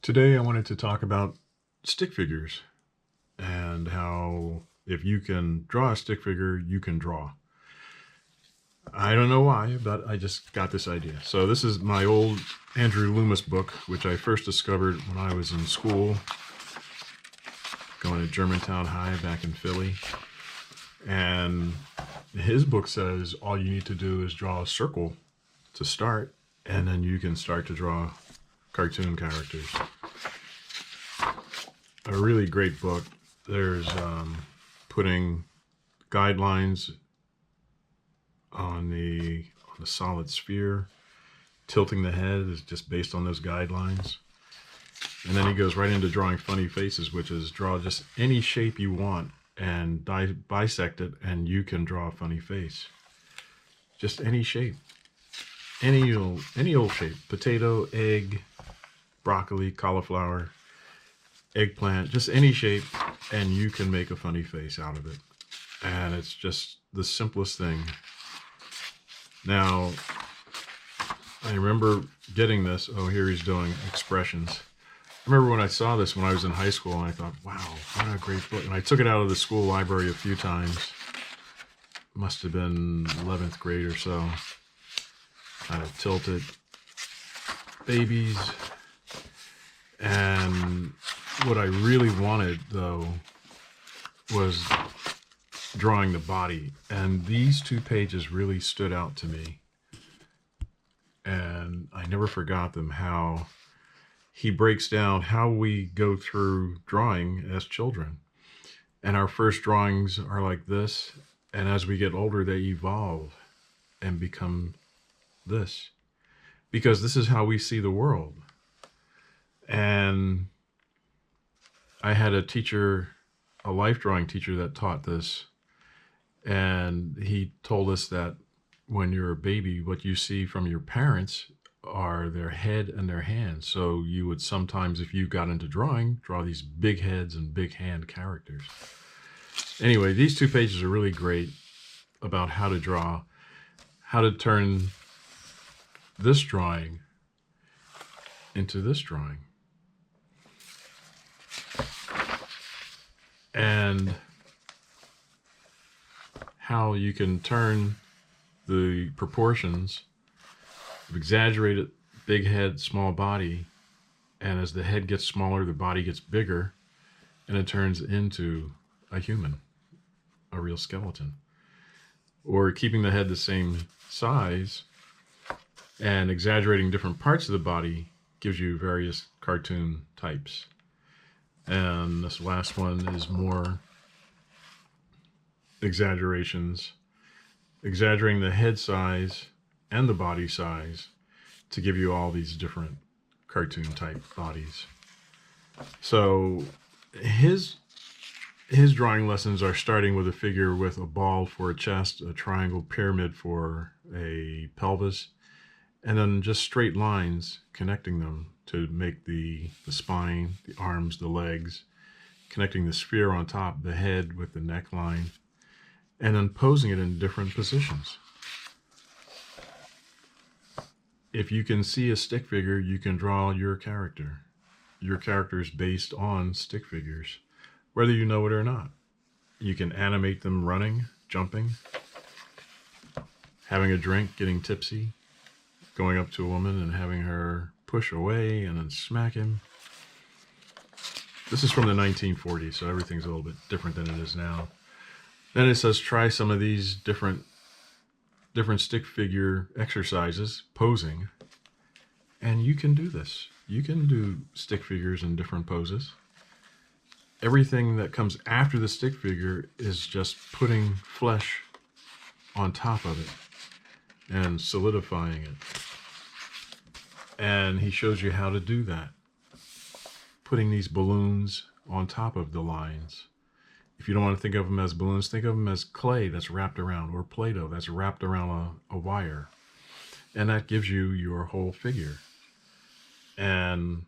Today I wanted to talk about stick figures and how if you can draw a stick figure, you can draw. I don't know why, but I just got this idea. So this is my old Andrew Loomis book, which I first discovered when I was in school, going to Germantown High back in Philly. And his book says all you need to do is draw a circle to start, and then you can start to draw cartoon characters. A really great book. There's putting guidelines on the solid sphere. Tilting the head is just based on those guidelines. And then he goes right into drawing funny faces, which is draw just any shape you want and bisect it, and you can draw a funny face. Just any shape. Any old shape. Potato, egg, broccoli, cauliflower, eggplant, just any shape, and you can make a funny face out of it. And it's just the simplest thing. Now, I remember getting this. Oh, here he's doing expressions. I remember when I saw this when I was in high school, and I thought, wow, what a great book. And I took it out of the school library a few times. Must have been 11th grade or so. Kind of tilted babies. And what I really wanted, though, was drawing the body. And these two pages really stood out to me. And I never forgot them, how he breaks down how we go through drawing as children. And our first drawings are like this. And as we get older, they evolve and become this. Because this is how we see the world. And I had a teacher, a life drawing teacher, that taught this. And he told us that when you're a baby, what you see from your parents are their head and their hands. So you would sometimes, if you got into drawing, draw these big heads and big hand characters. Anyway, these two pages are really great about how to draw, how to turn this drawing into this drawing. And how you can turn the proportions of exaggerated big head, small body, and as the head gets smaller, the body gets bigger, and it turns into a human, a real skeleton. Or keeping the head the same size and exaggerating different parts of the body gives you various cartoon types. And this last one is more exaggerations, exaggerating the head size and the body size to give you all these different cartoon type bodies. So his drawing lessons are starting with a figure with a ball for a chest, a triangle pyramid for a pelvis, and then just straight lines connecting them to make the spine, the arms, the legs, connecting the sphere on top, the head with the neckline, and then posing it in different positions. If you can see a stick figure, you can draw your character. Your character is based on stick figures, whether you know it or not. You can animate them running, jumping, having a drink, getting tipsy, going up to a woman and having her push away and then smack him. This is from the 1940s, so everything's a little bit different than it is now. Then it says try some of these different stick figure exercises, posing, and you can do this. You can do stick figures in different poses. Everything that comes after the stick figure is just putting flesh on top of it and solidifying it. And he shows you how to do that. Putting these balloons on top of the lines. If you don't want to think of them as balloons, think of them as clay that's wrapped around, or Play-Doh that's wrapped around a wire. And that gives you your whole figure. And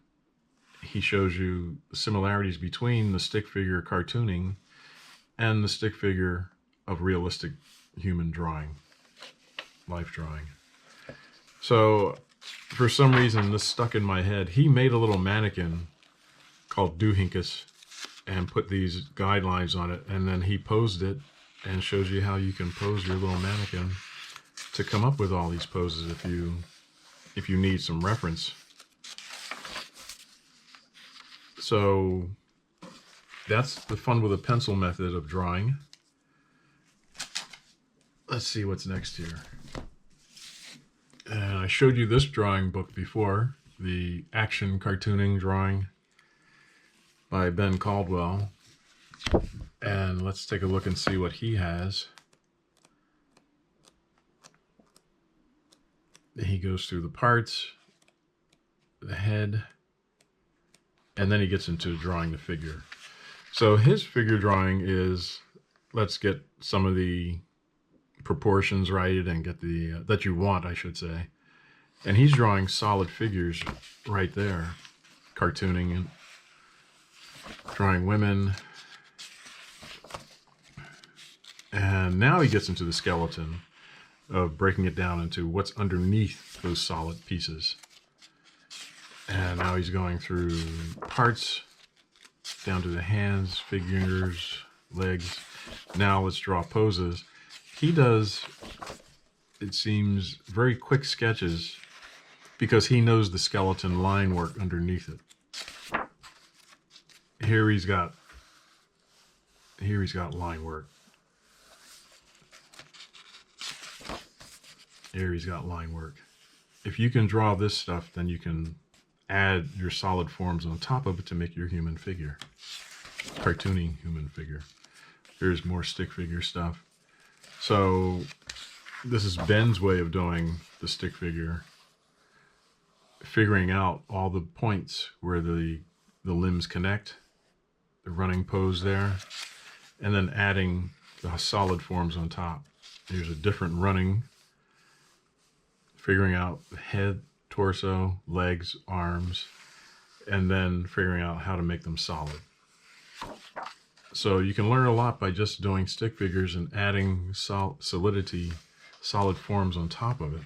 he shows you the similarities between the stick figure cartooning and the stick figure of realistic human drawing, life drawing. So for some reason, this stuck in my head. He made a little mannequin called Doohinkus and put these guidelines on it, and then he posed it and shows you how you can pose your little mannequin to come up with all these poses if you need some reference. So that's the fun with a pencil method of drawing. Let's see what's next here. And I showed you this drawing book before, the Action Cartooning Drawing by Ben Caldwell. And let's take a look and see what he has. He goes through the parts, the head, and then he gets into drawing the figure. So his figure drawing is, let's get some of the proportions right and get the that you want, I should say. And he's drawing solid figures right there, cartooning and drawing women. And now he gets into the skeleton of breaking it down into what's underneath those solid pieces. And now he's going through parts down to the hands, fingers, legs. Now let's draw poses. He does, it seems, very quick sketches because he knows the skeleton line work underneath it. Here he's got line work. Here he's got line work. If you can draw this stuff, then you can add your solid forms on top of it to make your human figure. Cartooning human figure. Here's more stick figure stuff. So this is Ben's way of doing the stick figure. Figuring out all the points where the limbs connect, the running pose there, and then adding the solid forms on top. Here's a different running, figuring out the head, torso, legs, arms, and then figuring out how to make them solid. So you can learn a lot by just doing stick figures and adding solidity, solid forms on top of it.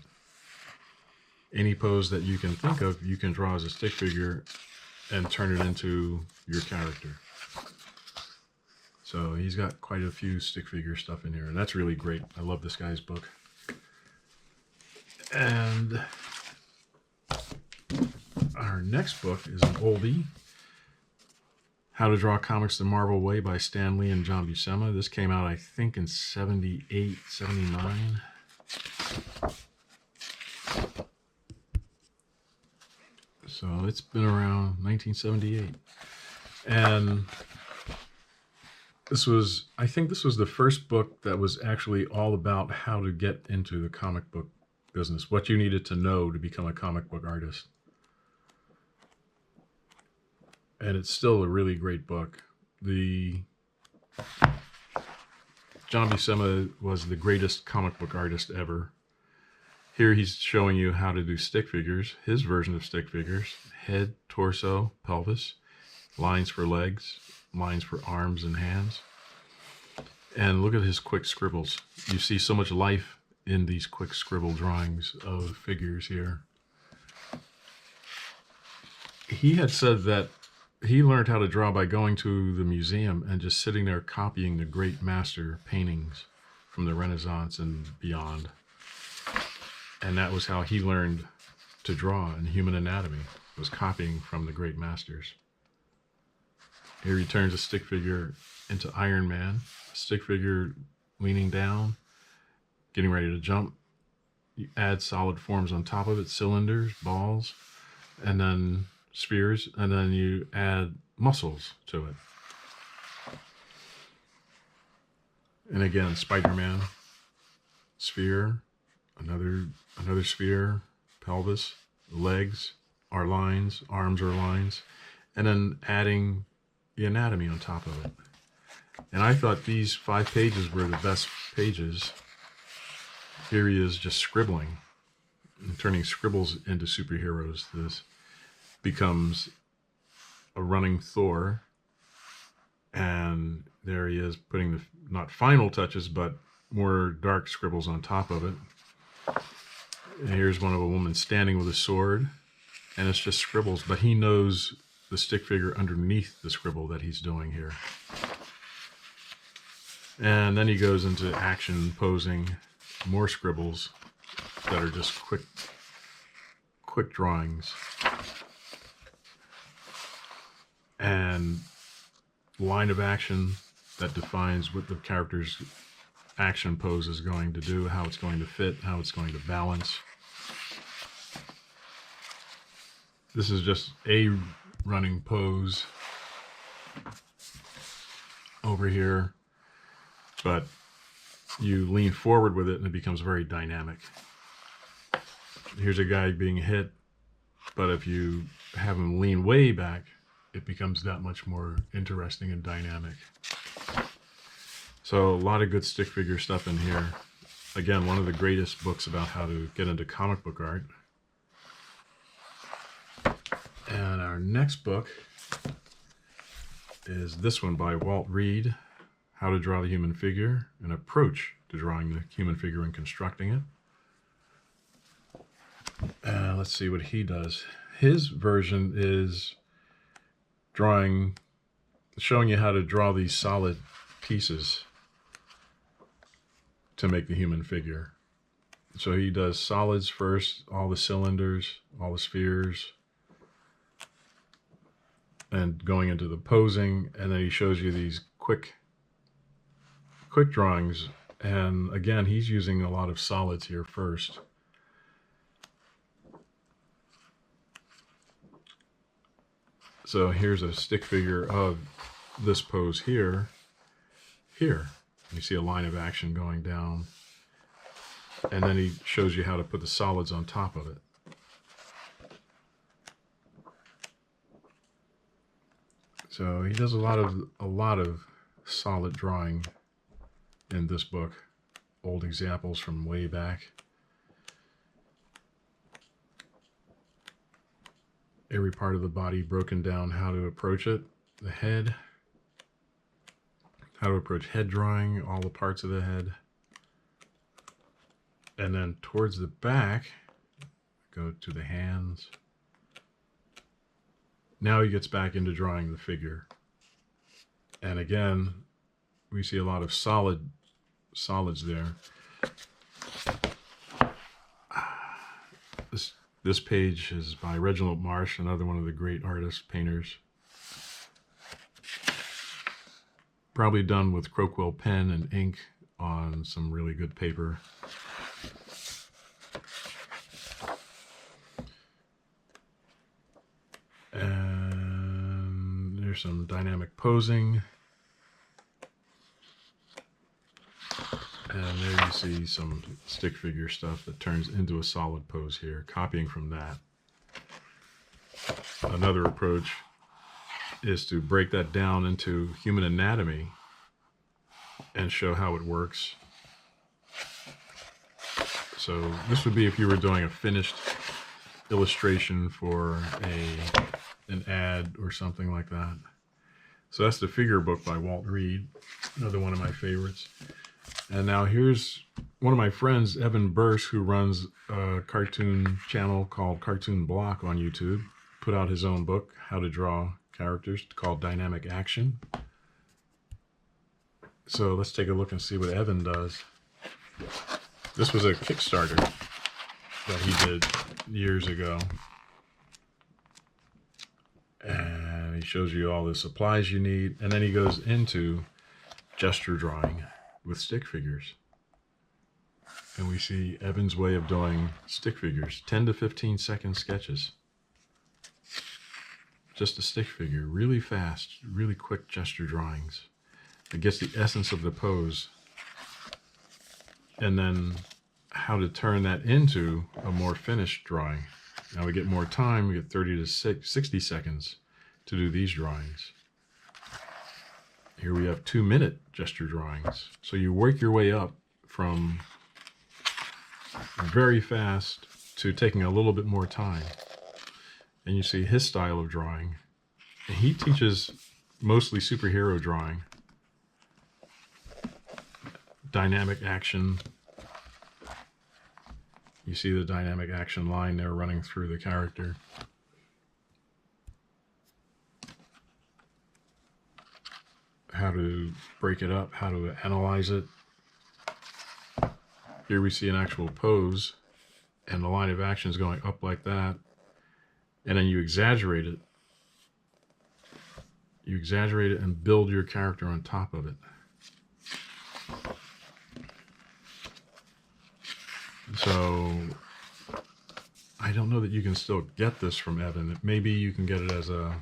Any pose that you can think of, you can draw as a stick figure and turn it into your character. So he's got quite a few stick figure stuff in here, and that's really great. I love this guy's book. And our next book is an oldie, How to Draw Comics the Marvel Way by Stan Lee and John Buscema. This came out, I think, in 78, 79. So it's been around 1978. And I think this was the first book that was actually all about how to get into the comic book business, what you needed to know to become a comic book artist. And it's still a really great book. John Buscema was the greatest comic book artist ever. Here he's showing you how to do stick figures, his version of stick figures: head, torso, pelvis, lines for legs, lines for arms and hands. And look at his quick scribbles. You see so much life in these quick scribble drawings of figures here. He had said that he learned how to draw by going to the museum and just sitting there copying the great master paintings from the Renaissance and beyond. And that was how he learned to draw in human anatomy, was copying from the great masters. Here he turns a stick figure into Iron Man, a stick figure leaning down, getting ready to jump. You add solid forms on top of it, cylinders, balls, and then spheres, and then you add muscles to it. And again, Spider-Man, sphere, another sphere, pelvis, legs are lines, arms are lines, and then adding the anatomy on top of it. And I thought these 5 pages were the best pages. Here he is just scribbling and turning scribbles into superheroes. This becomes a running Thor, and there he is putting the not final touches but more dark scribbles on top of it. And here's one of a woman standing with a sword, and it's just scribbles, but he knows the stick figure underneath the scribble that he's doing here. And then he goes into action, posing, more scribbles that are just quick drawings. And line of action that defines what the character's action pose is going to do, how it's going to fit, how it's going to balance. This is just a running pose over here, but you lean forward with it and it becomes very dynamic. Here's a guy being hit, but if you have him lean way back, it becomes that much more interesting and dynamic. So a lot of good stick figure stuff in here. Again, one of the greatest books about how to get into comic book art. And our next book is this one by Walt Reed, How to Draw the Human Figure, an approach to drawing the human figure and constructing it. Let's see what he does. His version is showing you how to draw these solid pieces to make the human figure. So he does solids first, all the cylinders, all the spheres, and going into the posing, and then he shows you these quick drawings. And again, he's using a lot of solids here first. So here's a stick figure of this pose here. You see a line of action going down, and then he shows you how to put the solids on top of it. So he does a lot of solid drawing in this book. Old examples from way back. Every part of the body broken down, how to approach it. The head, how to approach head drawing, all the parts of the head. And then towards the back, go to the hands. Now he gets back into drawing the figure. And again, we see a lot of solids there. This page is by Reginald Marsh, another one of the great artists, painters. Probably done with Crockwell pen and ink on some really good paper. And there's some dynamic posing. And there you see some stick figure stuff that turns into a solid pose here, copying from that. Another approach is to break that down into human anatomy and show how it works. So this would be if you were doing a finished illustration for an ad or something like that. So that's the figure book by Walt Reed, another one of my favorites. And now here's one of my friends, Evan Burse, who runs a cartoon channel called Cartoon Block on YouTube, put out his own book, How to Draw Characters, called Dynamic Action. So let's take a look and see what Evan does. This was a Kickstarter that he did years ago. And he shows you all the supplies you need, and then he goes into gesture drawing with stick figures. And we see Evan's way of doing stick figures, 10 to 15 second sketches. Just a stick figure, really fast, really quick gesture drawings. It gets the essence of the pose. And then how to turn that into a more finished drawing. Now we get more time, we get 30 to 60 seconds to do these drawings. Here we have 2-minute gesture drawings. So you work your way up from very fast to taking a little bit more time. And you see his style of drawing. And he teaches mostly superhero drawing, dynamic action. You see the dynamic action line there running through the character. How to break it up, how to analyze it. Here we see an actual pose, and the line of action is going up like that, and then you exaggerate it. You exaggerate it and build your character on top of it. So I don't know that you can still get this from Evan. Maybe you can get it as a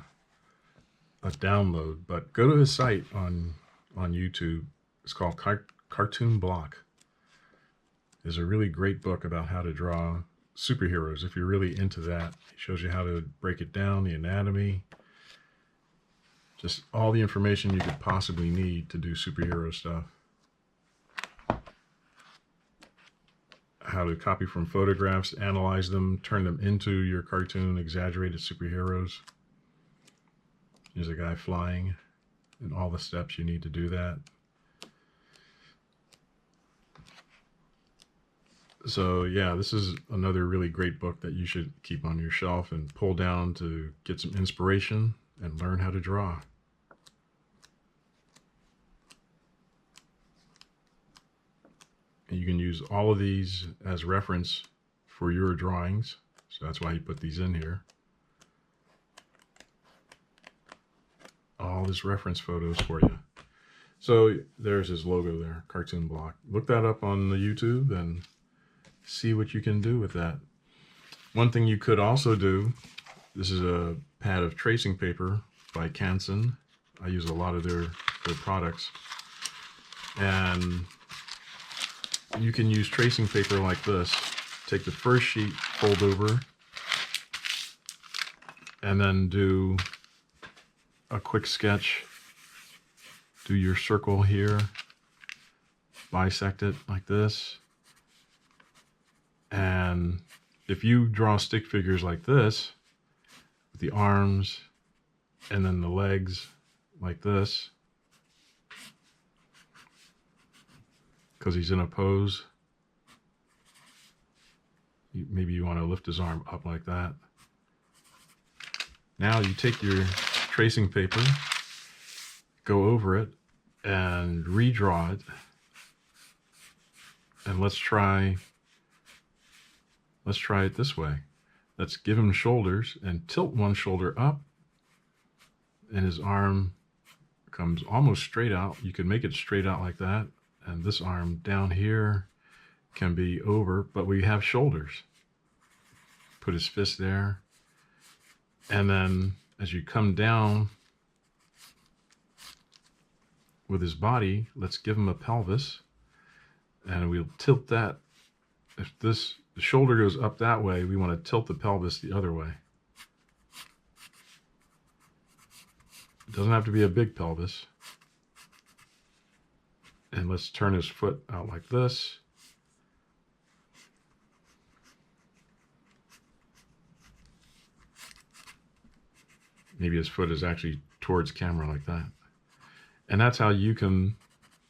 download, but go to his site on YouTube. It's called Cartoon Block. There's a really great book about how to draw superheroes if you're really into that. It shows you how to break it down, the anatomy, just all the information you could possibly need to do superhero stuff. How to copy from photographs, analyze them, turn them into your cartoon exaggerated superheroes. There's a guy flying and all the steps you need to do that. So yeah, this is another really great book that you should keep on your shelf and pull down to get some inspiration and learn how to draw. And you can use all of these as reference for your drawings. So that's why you put these in here. All his reference photos for you. So there's his logo there, Cartoon Block. Look that up on the YouTube and see what you can do with that. One thing you could also do, this is a pad of tracing paper by Canson. I use a lot of their products. And you can use tracing paper like this. Take the first sheet, fold over, and then do a quick sketch. Do your circle here, bisect it like this. And if you draw stick figures like this, with the arms and then the legs like this, because he's in a pose, maybe you want to lift his arm up like that. Now you take your tracing paper, go over it, and redraw it. And let's try it this way. Let's give him shoulders and tilt one shoulder up, and his arm comes almost straight out. You can make it straight out like that, and this arm down here can be over, but we have shoulders. Put his fist there, and then as you come down with his body, let's give him a pelvis, and we'll tilt that. If the shoulder goes up that way, we want to tilt the pelvis the other way. It doesn't have to be a big pelvis. And let's turn his foot out like this. Maybe his foot is actually towards camera like that. And that's how you can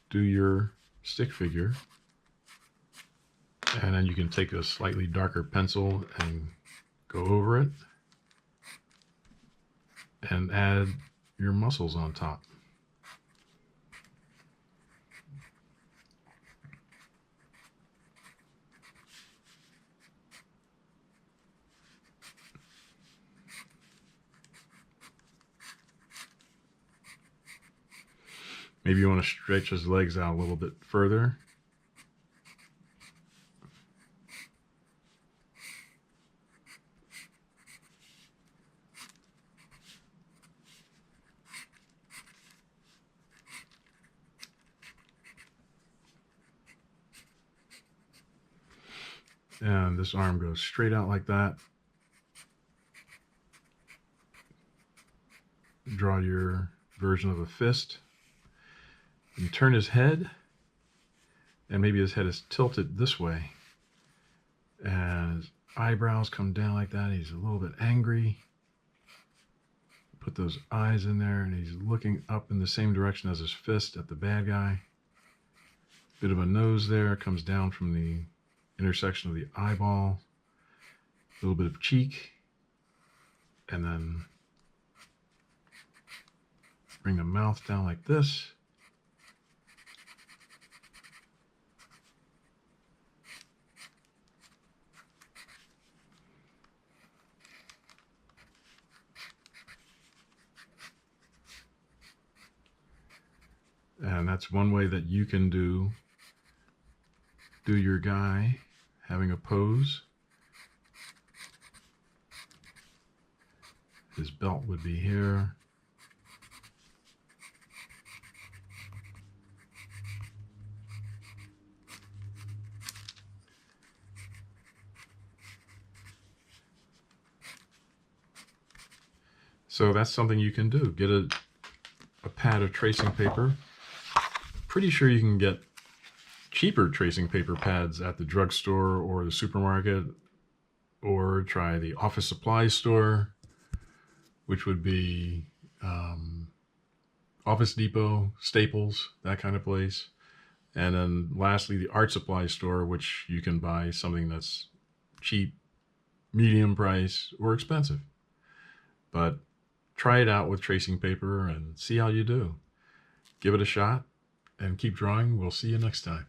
do your stick figure. And then you can take a slightly darker pencil and go over it and add your muscles on top. Maybe you want to stretch his legs out a little bit further. And this arm goes straight out like that. Draw your version of a fist. You turn his head, and maybe his head is tilted this way. And his eyebrows come down like that. He's a little bit angry. Put those eyes in there, and he's looking up in the same direction as his fist at the bad guy. Bit of a nose there, comes down from the intersection of the eyeball, a little bit of cheek, and then bring the mouth down like this. And that's one way that you can do your guy having a pose. His belt would be here. So that's something you can do. Get a pad of tracing paper. Pretty sure you can get cheaper tracing paper pads at the drugstore or the supermarket, or try the office supply store, which would be Office Depot, Staples, that kind of place. And then lastly, the art supply store, which you can buy something that's cheap, medium price, or expensive. But try it out with tracing paper and see how you do. Give it a shot and keep drawing. We'll see you next time.